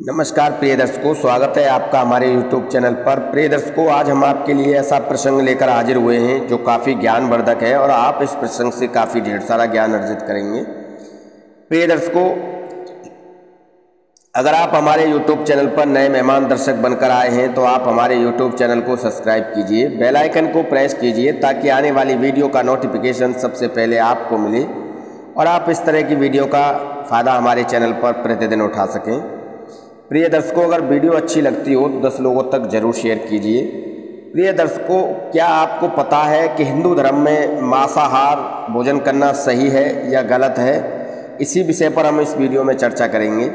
नमस्कार प्रिय दर्शकों, स्वागत है आपका हमारे YouTube चैनल पर। प्रिय दर्शकों, आज हम आपके लिए ऐसा प्रसंग लेकर हाजिर हुए हैं जो काफ़ी ज्ञानवर्धक है और आप इस प्रसंग से काफ़ी ढेर सारा ज्ञान अर्जित करेंगे। प्रिय दर्शकों, अगर आप हमारे YouTube चैनल पर नए मेहमान दर्शक बनकर आए हैं तो आप हमारे YouTube चैनल को सब्सक्राइब कीजिए, बेल आइकन को प्रेस कीजिए ताकि आने वाली वीडियो का नोटिफिकेशन सबसे पहले आपको मिले और आप इस तरह की वीडियो का फ़ायदा हमारे चैनल पर प्रतिदिन उठा सकें। प्रिय दर्शकों, अगर वीडियो अच्छी लगती हो तो 10 लोगों तक जरूर शेयर कीजिए। प्रिय दर्शकों, क्या आपको पता है कि हिंदू धर्म में मांसाहार भोजन करना सही है या गलत है? इसी विषय पर हम इस वीडियो में चर्चा करेंगे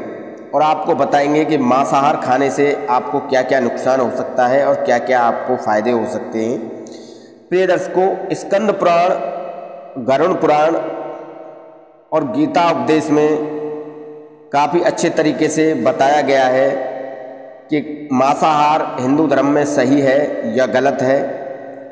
और आपको बताएंगे कि मांसाहार खाने से आपको क्या क्या नुकसान हो सकता है और क्या क्या आपको फायदे हो सकते हैं। प्रिय दर्शकों, स्कंद पुराण, गरुड़ पुराण और गीता उपदेश में काफ़ी अच्छे तरीके से बताया गया है कि मांसाहार हिंदू धर्म में सही है या गलत है।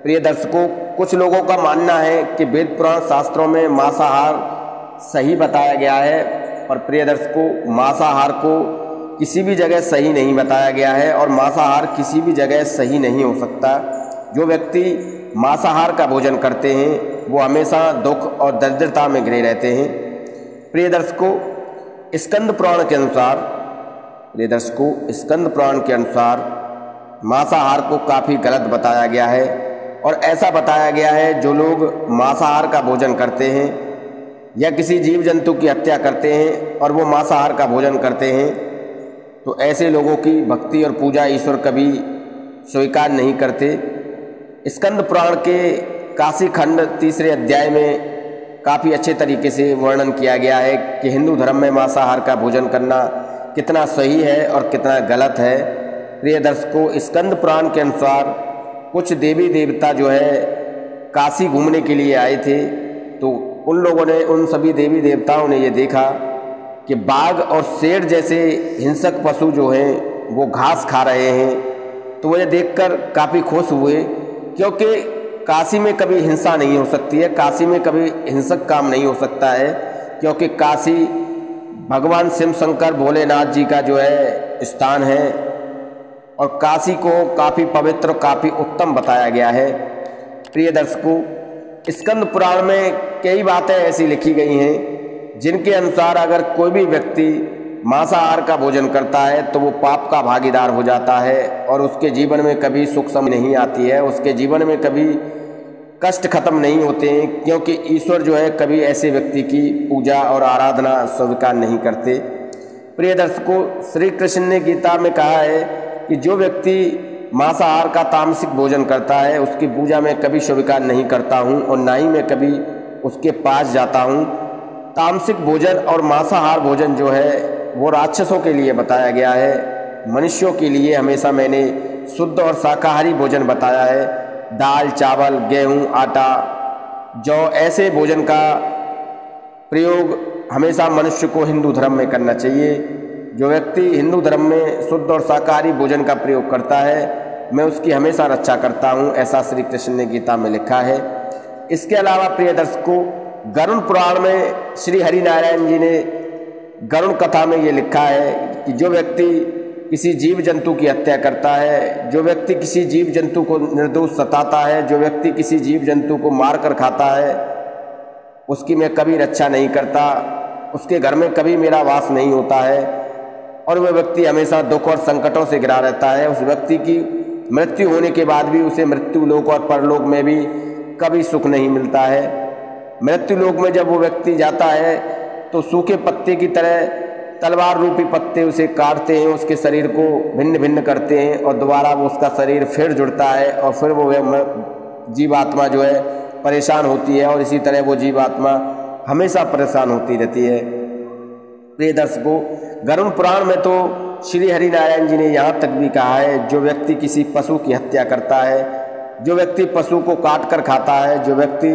प्रिय दर्शकों, कुछ लोगों का मानना है कि वेद पुराण शास्त्रों में मांसाहार सही बताया गया है, पर प्रिय दर्शकों, मांसाहार को किसी भी जगह सही नहीं बताया गया है और मांसाहार किसी भी जगह सही नहीं हो सकता। जो व्यक्ति मांसाहार का भोजन करते हैं वो हमेशा दुख और दरिद्रता में घिरे रहते हैं। प्रिय दर्शकों, स्कंद पुराण के अनुसार मांसाहार को काफ़ी गलत बताया गया है और ऐसा बताया गया है जो लोग मांसाहार का भोजन करते हैं या किसी जीव जंतु की हत्या करते हैं और वो मांसाहार का भोजन करते हैं तो ऐसे लोगों की भक्ति और पूजा ईश्वर कभी स्वीकार नहीं करते। स्कंद पुराण के काशी खंड 3 अध्याय में काफ़ी अच्छे तरीके से वर्णन किया गया है कि हिंदू धर्म में मांसाहार का भोजन करना कितना सही है और कितना गलत है। प्रिय दर्शकों, स्कंद पुराण के अनुसार कुछ देवी देवता जो है काशी घूमने के लिए आए थे, तो उन लोगों ने, उन सभी देवी देवताओं ने ये देखा कि बाघ और शेर जैसे हिंसक पशु जो हैं वो घास खा रहे हैं। तो वो ये देखकर काफ़ी खुश हुए, क्योंकि काशी में कभी हिंसा नहीं हो सकती है, काशी में कभी हिंसक काम नहीं हो सकता है, क्योंकि काशी भगवान शिव शंकर भोलेनाथ जी का जो है स्थान है और काशी को काफ़ी पवित्र, काफ़ी उत्तम बताया गया है। प्रिय दर्शकों, स्कंद पुराण में कई बातें ऐसी लिखी गई हैं जिनके अनुसार अगर कोई भी व्यक्ति मांसाहार का भोजन करता है तो वो पाप का भागीदार हो जाता है और उसके जीवन में कभी सुख समृद्धि नहीं आती है, उसके जीवन में कभी कष्ट खत्म नहीं होते हैं, क्योंकि ईश्वर जो है कभी ऐसे व्यक्ति की पूजा और आराधना स्वीकार नहीं करते। प्रिय दर्शकों, श्री कृष्ण ने गीता में कहा है कि जो व्यक्ति मांसाहार का तामसिक भोजन करता है उसकी पूजा में कभी स्वीकार नहीं करता हूँ और ना ही मैं कभी उसके पास जाता हूँ। तामसिक भोजन और मांसाहार भोजन जो है वो राक्षसों के लिए बताया गया है। मनुष्यों के लिए हमेशा मैंने शुद्ध और शाकाहारी भोजन बताया है। दाल, चावल, गेहूं, आटा, जौ ऐसे भोजन का प्रयोग हमेशा मनुष्य को हिंदू धर्म में करना चाहिए। जो व्यक्ति हिंदू धर्म में शुद्ध और शाकाहारी भोजन का प्रयोग करता है मैं उसकी हमेशा रक्षा करता हूं, ऐसा श्री कृष्ण ने गीता में लिखा है। इसके अलावा प्रिय दर्शकों, गरुड़ पुराण में श्री हरिनारायण जी ने गरुड़ कथा में ये लिखा है कि जो व्यक्ति किसी जीव जंतु की हत्या करता है, जो व्यक्ति किसी जीव जंतु को निर्दोष सताता है, जो व्यक्ति किसी जीव जंतु को मार कर खाता है, उसकी मैं कभी रक्षा नहीं करता, उसके घर में कभी मेरा वास नहीं होता है और वह व्यक्ति हमेशा दुख और संकटों से घिरा रहता है। उस व्यक्ति की मृत्यु होने के बाद भी उसे मृत्यु लोक और परलोक में भी कभी सुख नहीं मिलता है। मृत्यु लोक में जब वो व्यक्ति जाता है तो सूखे पत्ते की तरह तलवार रूपी पत्ते उसे काटते हैं, उसके शरीर को भिन्न भिन्न करते हैं और दोबारा वो उसका शरीर फिर जुड़ता है और फिर वो जीवात्मा जो है परेशान होती है और इसी तरह वो जीवात्मा हमेशा परेशान होती रहती है। प्रिय दर्शकों, गरुड़ पुराण में तो श्री हरिनारायण जी ने यहाँ तक भी कहा है, जो व्यक्ति किसी पशु की हत्या करता है, जो व्यक्ति पशु को काट कर खाता है, जो व्यक्ति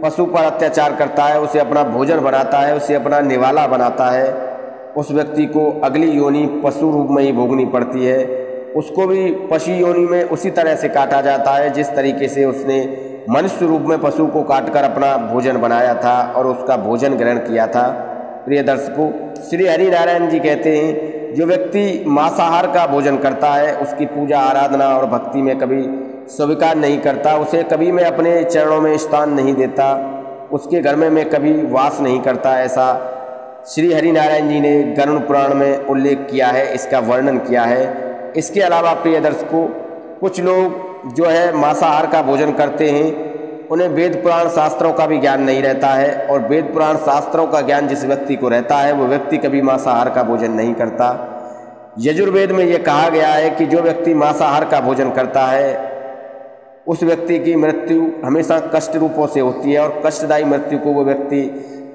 पशु पर अत्याचार करता है, उसे अपना भोजन बनाता है, उसे अपना निवाला बनाता है, उस व्यक्ति को अगली योनि पशु रूप में ही भोगनी पड़ती है। उसको भी पशु योनि में उसी तरह से काटा जाता है जिस तरीके से उसने मनुष्य रूप में पशु को काटकर अपना भोजन बनाया था और उसका भोजन ग्रहण किया था। प्रिय दर्शकों, श्री हरिनारायण जी कहते हैं, जो व्यक्ति मांसाहार का भोजन करता है उसकी पूजा आराधना और भक्ति में कभी स्वीकार नहीं करता, उसे कभी मैं अपने चरणों में स्थान नहीं देता, उसके घर में मैं कभी वास नहीं करता, ऐसा श्री हरिनारायण जी ने गरुड़ पुराण में उल्लेख किया है, इसका वर्णन किया है। इसके अलावा प्रिय दर्शकों, कुछ लोग जो है मांसाहार का भोजन करते हैं, उन्हें वेद पुराण शास्त्रों का भी ज्ञान नहीं रहता है, और वेद पुराण शास्त्रों का ज्ञान जिस व्यक्ति को रहता है वो व्यक्ति कभी मांसाहार का भोजन नहीं करता। यजुर्वेद में ये कहा गया है कि जो व्यक्ति मांसाहार का भोजन करता है उस व्यक्ति की मृत्यु हमेशा कष्ट रूपों से होती है, और कष्टदायी मृत्यु को वो व्यक्ति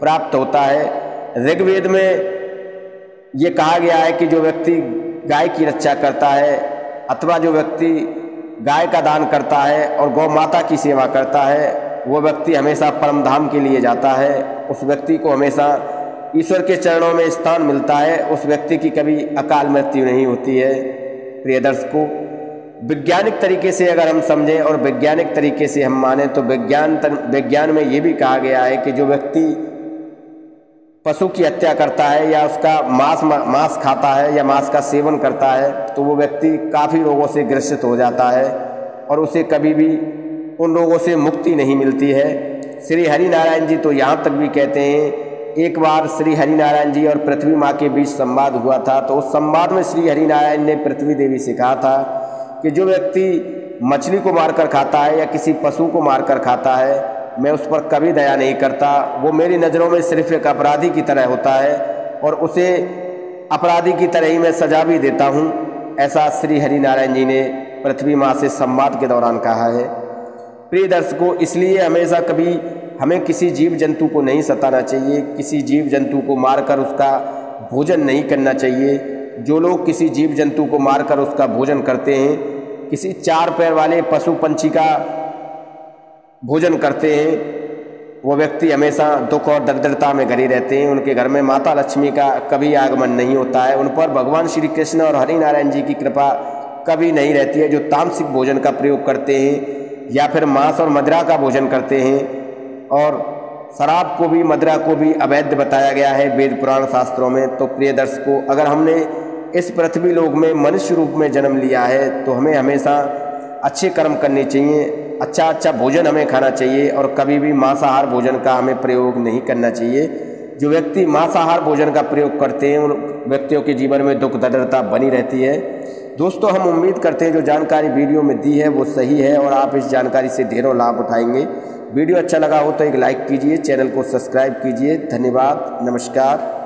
प्राप्त होता है। ऋग्वेद में ये कहा गया है कि जो व्यक्ति गाय की रक्षा करता है अथवा जो व्यक्ति गाय का दान करता है और गौ माता की सेवा करता है, वो व्यक्ति हमेशा परम धाम के लिए जाता है, उस व्यक्ति को हमेशा ईश्वर के चरणों में स्थान मिलता है, उस व्यक्ति की कभी अकाल मृत्यु नहीं होती है। प्रिय दर्शकों, वैज्ञानिक तरीके से अगर हम समझें और वैज्ञानिक तरीके से हम माने तो विज्ञान में ये भी कहा गया है कि जो व्यक्ति पशु की हत्या करता है या उसका मांस खाता है या मांस का सेवन करता है तो वो व्यक्ति काफ़ी रोगों से ग्रसित हो जाता है और उसे कभी भी उन रोगों से मुक्ति नहीं मिलती है। श्री हरिनारायण जी तो यहाँ तक भी कहते हैं, एक बार श्री हरिनारायण जी और पृथ्वी माँ के बीच संवाद हुआ था, तो उस संवाद में श्री हरिनारायण ने पृथ्वी देवी से कहा था कि जो व्यक्ति मछली को मारकर खाता है या किसी पशु को मारकर खाता है, मैं उस पर कभी दया नहीं करता, वो मेरी नज़रों में सिर्फ एक अपराधी की तरह होता है और उसे अपराधी की तरह ही मैं सजा भी देता हूँ, ऐसा श्री हरिनारायण जी ने पृथ्वी माँ से संवाद के दौरान कहा है। प्रिय दर्शकों, इसलिए हमेशा कभी हमें किसी जीव जंतु को नहीं सताना चाहिए, किसी जीव जंतु को मारकर उसका भोजन नहीं करना चाहिए। जो लोग किसी जीव जंतु को मारकर उसका भोजन करते हैं, किसी चार पैर वाले पशु पंछी का भोजन करते हैं, वो व्यक्ति हमेशा दुख और दरिद्रता में घिरे रहते हैं। उनके घर में माता लक्ष्मी का कभी आगमन नहीं होता है, उन पर भगवान श्री कृष्ण और हरिनारायण जी की कृपा कभी नहीं रहती है। जो तामसिक भोजन का प्रयोग करते हैं या फिर मांस और मदिरा का भोजन करते हैं, और शराब को भी मदिरा को भी अवैध बताया गया है वेद पुराण शास्त्रों में। तो प्रिय दर्शकों, अगर हमने इस पृथ्वी लोक में मनुष्य रूप में जन्म लिया है तो हमें हमेशा अच्छे कर्म करने चाहिए, अच्छा भोजन हमें खाना चाहिए और कभी भी मांसाहार भोजन का हमें प्रयोग नहीं करना चाहिए। जो व्यक्ति मांसाहार भोजन का प्रयोग करते हैं उन व्यक्तियों के जीवन में दुख दरिद्रता बनी रहती है। दोस्तों, हम उम्मीद करते हैं जो जानकारी वीडियो में दी है वो सही है और आप इस जानकारी से ढेरों लाभ उठाएंगे। वीडियो अच्छा लगा हो तो एक लाइक कीजिए, चैनल को सब्सक्राइब कीजिए। धन्यवाद, नमस्कार।